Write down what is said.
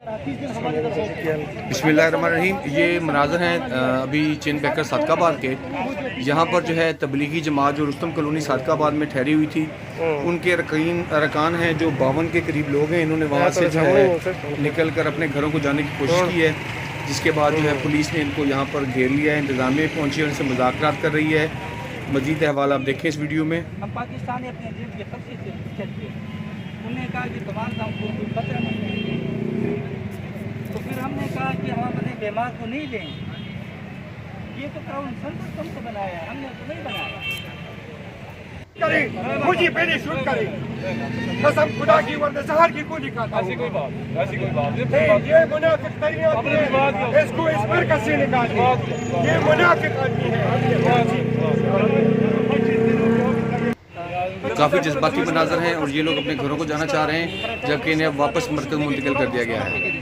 बिस्मिल्लाहिर्रहमानिर्रहीम। ये मनाज़र हैं अभी चेन पैकर सादकाबाद के। यहाँ पर जो है तबलीगी जमात जो रुस्तम कॉलोनी सादकाबाद में ठहरी हुई थी, उनके अरकान हैं जो 52 के करीब लोग हैं। इन्होंने वहाँ से जो है निकल कर अपने घरों को जाने की कोशिश की है, जिसके बाद जो है पुलिस ने इनको यहाँ पर घेर लिया है। इंतज़ामिया पहुँची है, उनसे मुज़ाकरात कर रही है। मज़ीद अहवाल आप देखें इस वीडियो में। हम पाकिस्तानी अपने देश के सबसे चलते, उन्होंने कहा कि तमाम काम को कोई खतरा नहीं है, तो फिर हमने कहा कि हम अपने बीमार को नहीं लें। ये तो क्राउन सेंटर तुमसे बनाया है, हमने तो नहीं बनाया। मुझे पहले शूट करें, कसम खुदा की वरना जहर की गोली खाता हूं। ऐसी कोई बात ये मुनाफिक तरीके आदमी है, इसको इस मरकज से निकालिए। ये मुनाफिक आदमी है। काफ़ी जज्बाती मनाज़र हैं और ये लोग अपने घरों को जाना चाह रहे हैं, जबकि इन्हें अब वापस मरकज़ मुंतकिल कर दिया गया है।